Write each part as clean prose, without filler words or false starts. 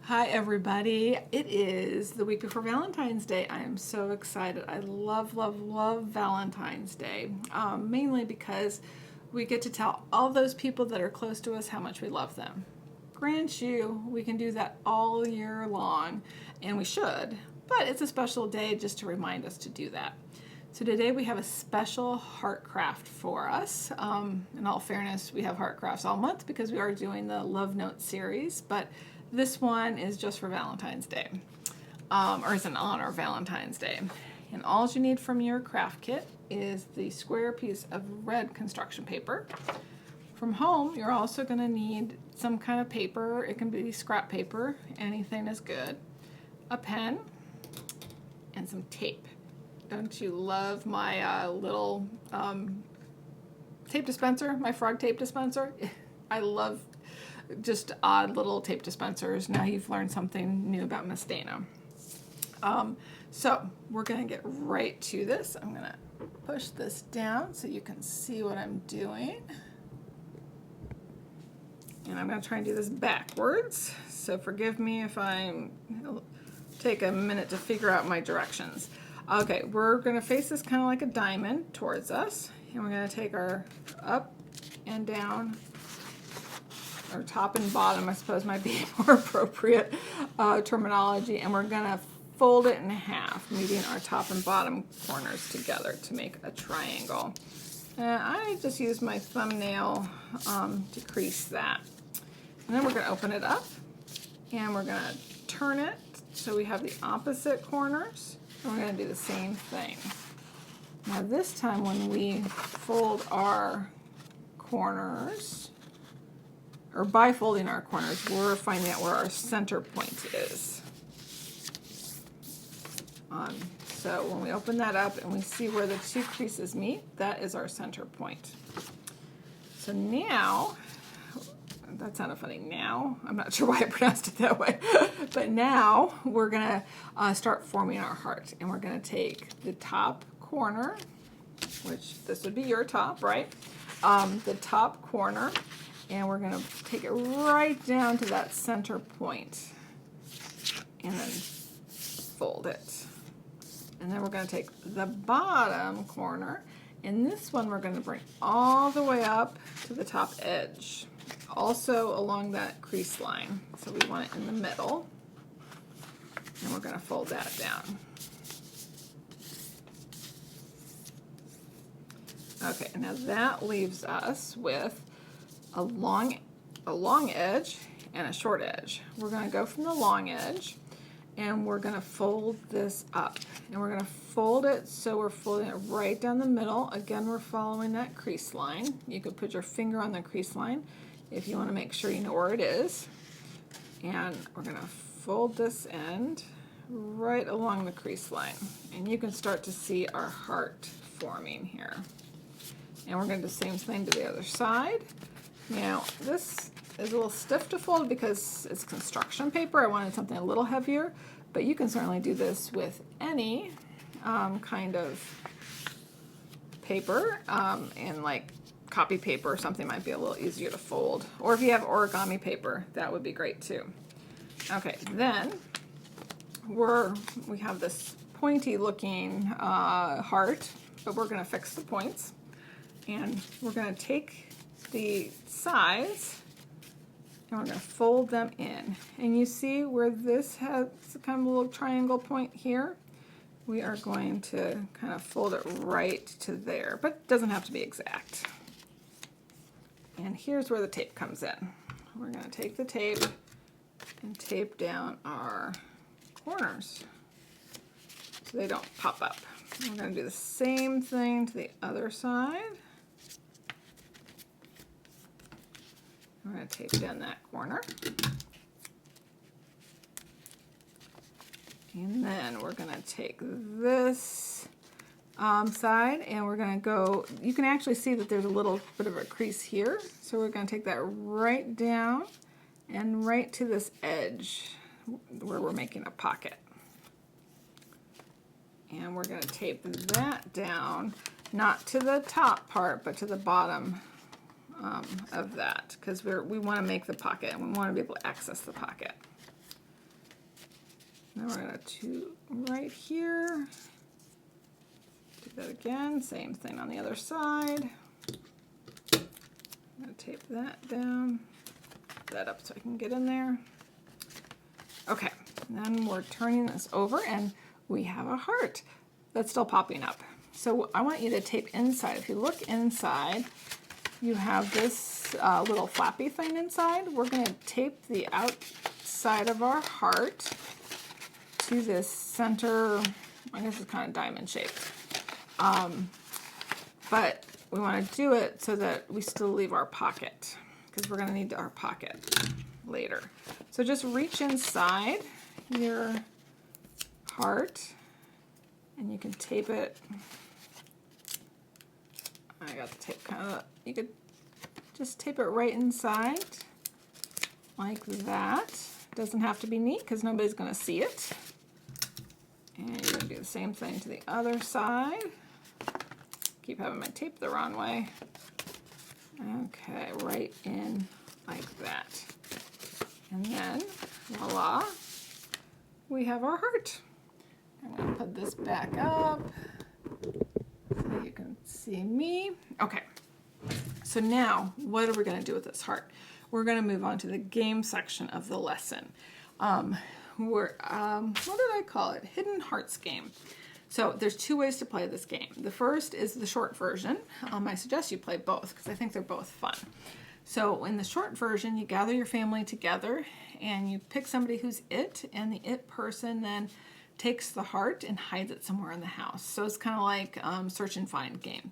Hi everybody. It is the week before Valentine's Day. I am so excited. I love, love, love Valentine's Day, mainly because we get to tell all those people that are close to us how much we love them. Grant you, we can do that all year long, and we should, but it's a special day just to remind us to do that. So today we have a special heart craft for us. In all fairness, we have heart crafts all month because we are doing the Love Note series, but this one is just for Valentine's Day, or is in honor of Valentine's Day. And all you need from your craft kit is the square piece of red construction paper. From home, you're also going to need some kind of paper. It can be scrap paper, anything is good, a pen, and some tape. Don't you love my little tape dispenser, my frog tape dispenser? I love just odd little tape dispensers. Now you've learned something new about Miss Dana. So we're going to get right to this. I'm going to push this down so you can see what I'm doing. And I'm going to try and do this backwards. So forgive me if I take a minute to figure out my directions. Okay, we're going to face this kind of like a diamond towards us. And we're going to take our up and down, or top and bottom, I suppose might be more appropriate terminology. And we're going to fold it in half, meeting our top and bottom corners together to make a triangle. And I just use my thumbnail to crease that. And then we're going to open it up, and we're going to turn it so we have the opposite corners. And we're going to do the same thing. Now this time when we fold our corners, or by folding our corners, we're finding out where our center point is. So when we open that up and we see where the two creases meet, that is our center point. So now, that sounded funny, now, I'm not sure why I pronounced it that way, but now we're going to start forming our heart. And we're going to take the top corner, which this would be your top, right? The top corner, and we're going to take it right down to that center point and then fold it. And then we're going to take the bottom corner, and this one we're going to bring all the way up to the top edge, also along that crease line. So we want it in the middle, and we're going to fold that down. Okay, now that leaves us with a long edge and a short edge. We're going to go from the long edge, and we're going to fold this up, and we're going to fold it so we're folding it right down the middle. Again, we're following that crease line. You could put your finger on the crease line if you want to make sure you know where it is. And we're going to fold this end right along the crease line, and you can start to see our heart forming here. And we're going to do the same thing to the other side. Now this is a little stiff to fold because it's construction paper. I wanted something a little heavier, but you can certainly do this with any kind of paper, and like copy paper or something might be a little easier to fold. Or if you have origami paper, that would be great too. Okay, then we have this pointy looking heart, but we're going to fix the points. And we're going to take the sides and we're going to fold them in. And you see where this has kind of a little triangle point here? We are going to kind of fold it right to there, but it doesn't have to be exact. And here's where the tape comes in. We're going to take the tape and tape down our corners so they don't pop up. We're going to do the same thing to the other side. We're going to tape down that corner. And then we're going to take this side, and we're going to go, you can actually see that there's a little bit of a crease here. So we're going to take that right down and right to this edge where we're making a pocket. And we're going to tape that down, not to the top part, but to the bottom of that, because we want to make the pocket and we want to be able to access the pocket. Now we're going to right here. Do that again. Same thing on the other side. I'm going to tape that down. Put that up so I can get in there. Okay, and then we're turning this over and we have a heart that's still popping up. So I want you to tape inside. If you look inside, you have this little flappy thing inside. We're going to tape the outside of our heart to this center, I guess it's kind of diamond shaped. But we want to do it so that we still leave our pocket, because we're going to need our pocket later. So just reach inside your heart and you can tape it. I got the tape kind of, you could just tape it right inside like that. Doesn't have to be neat because nobody's going to see it. And you're going to do the same thing to the other side. Keep having my tape the wrong way. Okay, right in like that. And then, voila, we have our heart. I'm going to put this back up so you can see me. Okay, so now what are we going to do with this heart? We're going to move on to the game section of the lesson. What did I call it? Hidden Hearts game. So there's two ways to play this game. The first is the short version. I suggest you play both because I think they're both fun. So in the short version, you gather your family together and you pick somebody who's it, and the it person then takes the heart and hides it somewhere in the house. So it's kind of like search and find game,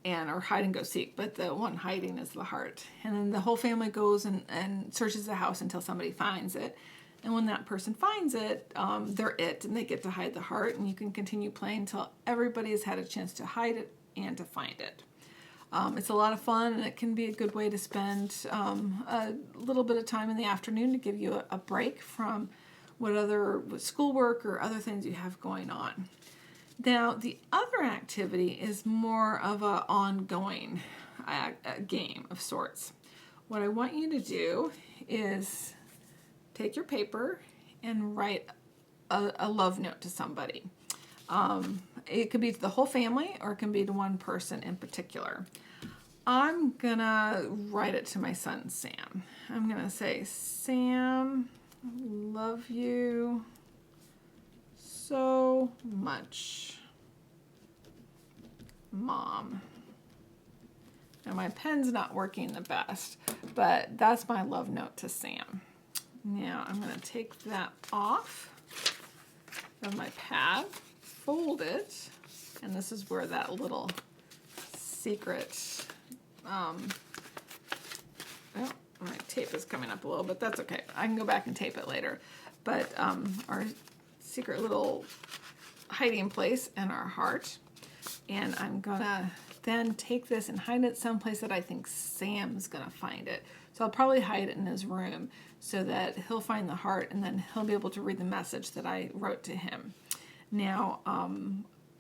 or hide and go seek, but the one hiding is the heart. And then the whole family goes and searches the house until somebody finds it. And when that person finds it, they're it, and they get to hide the heart, and you can continue playing until everybody has had a chance to hide it and to find it. It's a lot of fun, and it can be a good way to spend a little bit of time in the afternoon to give you a break from what schoolwork or other things you have going on. Now, the other activity is more of an ongoing game of sorts. What I want you to do is take your paper and write a love note to somebody. It could be to the whole family, or it can be to one person in particular. I'm gonna write it to my son, Sam. I'm gonna say, Sam, I love you so much, Mom. And my pen's not working the best, but that's my love note to Sam. Now I'm going to take that off of my pad, fold it, and this is where that little secret, well, my tape is coming up a little, but that's okay. I can go back and tape it later. But our secret little hiding place in our heart, and I'm going to then take this and hide it someplace that I think Sam's going to find it. So I'll probably hide it in his room so that he'll find the heart, and then he'll be able to read the message that I wrote to him. Now,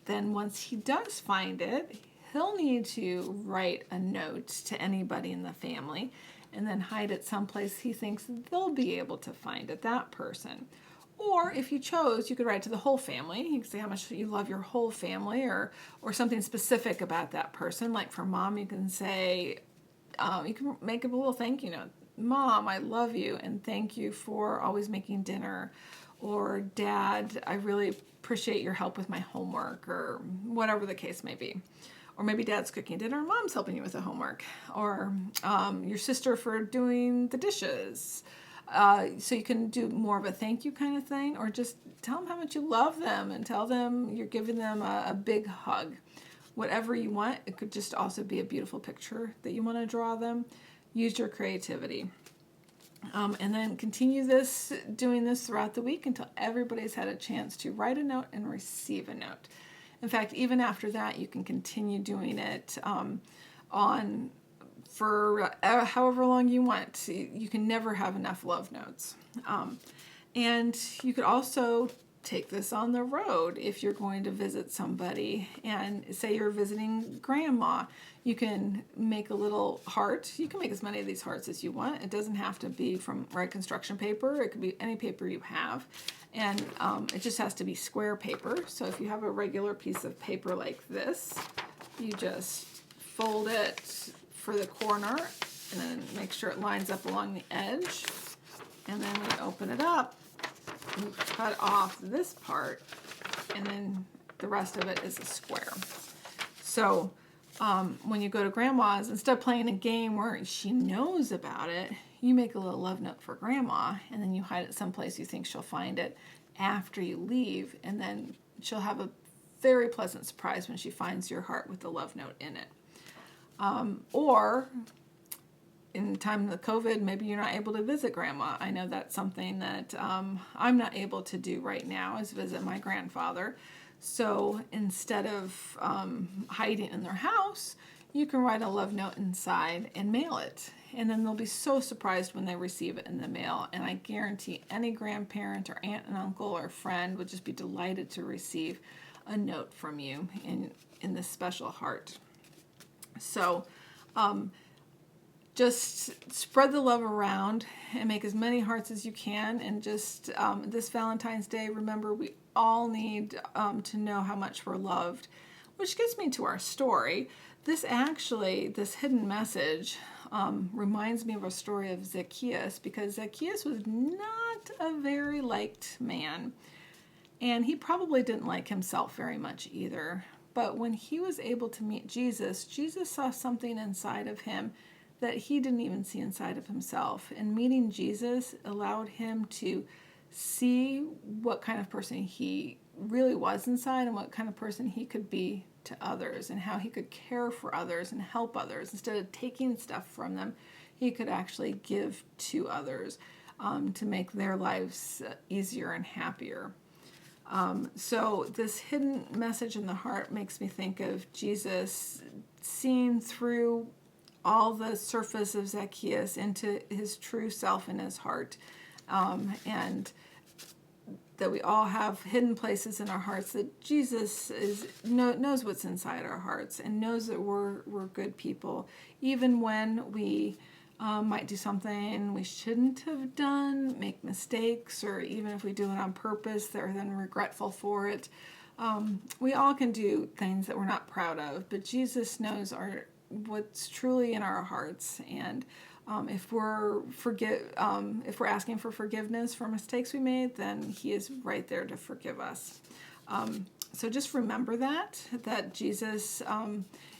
then once he does find it, he'll need to write a note to anybody in the family and then hide it someplace he thinks they'll be able to find it, that person. Or if you chose, you could write to the whole family. You could say how much you love your whole family, or something specific about that person. Like for Mom, you can say, you can make a little thank you note. Mom, I love you, and thank you for always making dinner. Or Dad, I really appreciate your help with my homework, or whatever the case may be. Or maybe Dad's cooking dinner and Mom's helping you with the homework. Or your sister for doing the dishes. So you can do more of a thank you kind of thing, or just tell them how much you love them and tell them you're giving them a big hug. Whatever you want. It could just also be a beautiful picture that you want to draw them. Use your creativity. And then continue doing this throughout the week until everybody's had a chance to write a note and receive a note. In fact, even after that, you can continue doing it for however long you want. You can never have enough love notes. And you could also take this on the road if you're going to visit somebody, and say you're visiting grandma. You can make a little heart. You can make as many of these hearts as you want. It doesn't have to be from red construction paper. It could be any paper you have, and it just has to be square paper. So if you have a regular piece of paper like this, you just fold it for the corner and then make sure it lines up along the edge, and then when you open it up, you cut off this part, and then the rest of it is a square. So when you go to grandma's, instead of playing a game where she knows about it, you make a little love note for grandma, and then you hide it someplace you think she'll find it after you leave, and then she'll have a very pleasant surprise when she finds your heart with the love note in it. Or in the time of the COVID, maybe you're not able to visit grandma. I know that's something that I'm not able to do right now, is visit my grandfather. So instead of hiding in their house, you can write a love note inside and mail it. And then they'll be so surprised when they receive it in the mail. And I guarantee any grandparent or aunt and uncle or friend would just be delighted to receive a note from you in this special heart. So just spread the love around and make as many hearts as you can. And just this Valentine's Day, remember, we all need to know how much we're loved, which gets me to our story. This hidden message reminds me of a story of Zacchaeus, because Zacchaeus was not a very liked man, and he probably didn't like himself very much either. But when he was able to meet Jesus, Jesus saw something inside of him that he didn't even see inside of himself. And meeting Jesus allowed him to see what kind of person he really was inside, and what kind of person he could be to others, and how he could care for others and help others. Instead of taking stuff from them, he could actually give to others to make their lives easier and happier. So this hidden message in the heart makes me think of Jesus seeing through all the surface of Zacchaeus into his true self in his heart, and that we all have hidden places in our hearts, that Jesus knows what's inside our hearts and knows that we're good people, even when we might do something we shouldn't have done, make mistakes, or even if we do it on purpose, they're then regretful for it. We all can do things that we're not proud of, but Jesus knows what's truly in our hearts, and if we're asking for forgiveness for mistakes we made, then He is right there to forgive us. So just remember that Jesus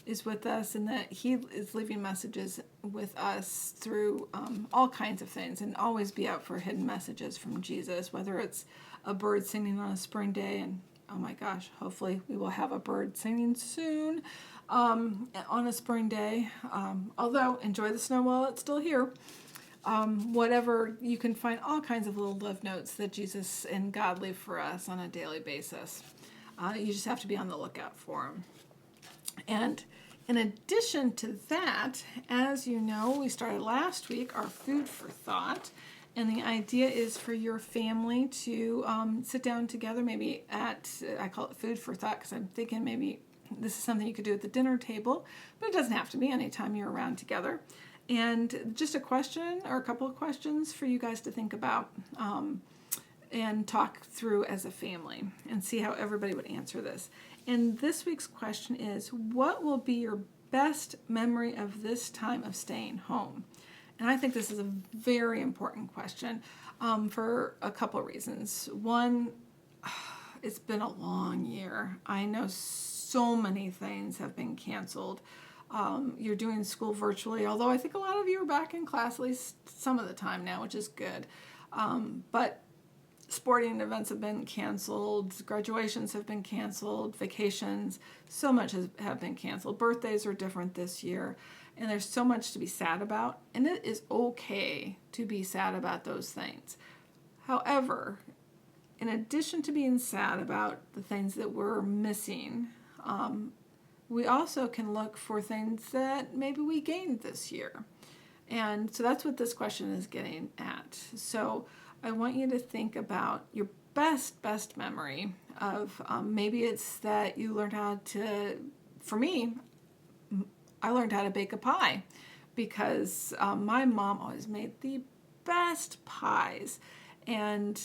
is with us, and that He is leaving messages with us through all kinds of things, and always be out for hidden messages from Jesus, whether it's a bird singing on a spring day, and oh my gosh, hopefully we will have a bird singing soon on a spring day. Although, enjoy the snow while it's still here. Whatever, you can find all kinds of little love notes that Jesus and God leave for us on a daily basis. You just have to be on the lookout for them. And in addition to that, as you know, we started last week our Food for Thought. And the idea is for your family to sit down together, maybe I call it Food for Thought, because I'm thinking maybe this is something you could do at the dinner table, but it doesn't have to be anytime you're around together. And just a question or a couple of questions for you guys to think about and talk through as a family, and see how everybody would answer this. And this week's question is, what will be your best memory of this time of staying home? And I think this is a very important question for a couple reasons. One, it's been a long year. I know so many things have been canceled. You're doing school virtually, although I think a lot of you are back in class at least some of the time now, which is good. But sporting events have been canceled, graduations have been canceled, vacations, so much have been canceled. Birthdays are different this year, and there's so much to be sad about, and it is okay to be sad about those things. However, in addition to being sad about the things that we're missing, we also can look for things that maybe we gained this year. And so that's what this question is getting at. So I want you to think about your best memory of maybe it's that you learned how to, for me, I learned how to bake a pie because my mom always made the best pies. And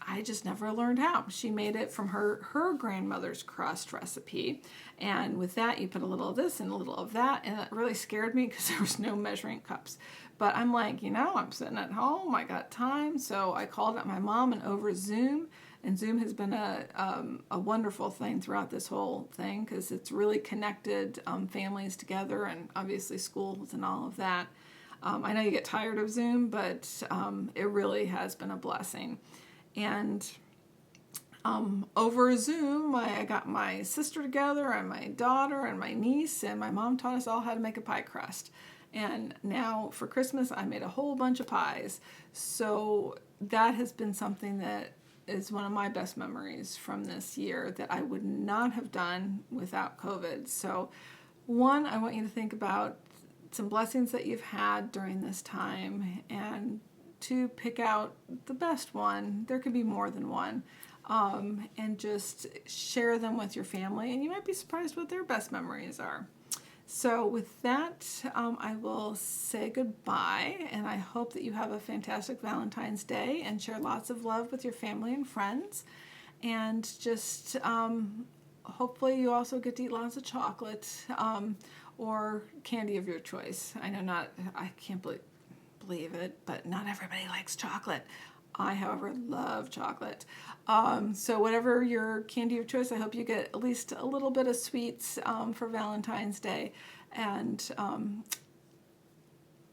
I just never learned how. She made it from her grandmother's crust recipe. And with that, you put a little of this and a little of that. And it really scared me because there was no measuring cups. But I'm like, I'm sitting at home. I got time. So I called up my mom and over Zoom. And Zoom has been a wonderful thing throughout this whole thing because it's really connected families together and obviously schools and all of that. I know you get tired of Zoom, but it really has been a blessing. And over Zoom, I got my sister together and my daughter and my niece, and my mom taught us all how to make a pie crust. And now for Christmas, I made a whole bunch of pies. So that has been something that is one of my best memories from this year that I would not have done without COVID. So one, I want you to think about some blessings that you've had during this time, and to pick out the best one. There could be more than one. And just share them with your family, and you might be surprised what their best memories are. So with that, I will say goodbye, and I hope that you have a fantastic Valentine's Day and share lots of love with your family and friends. And just hopefully you also get to eat lots of chocolate or candy of your choice. I can't believe it, but not everybody likes chocolate. I, however, love chocolate. So whatever your candy of choice, I hope you get at least a little bit of sweets for Valentine's Day, and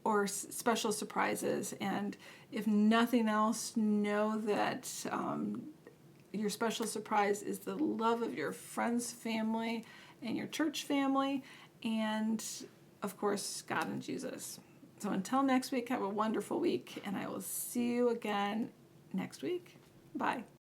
or special surprises. And if nothing else, know that your special surprise is the love of your friends, family, and your church family, and of course, God and Jesus. So until next week, have a wonderful week, and I will see you again next week. Bye.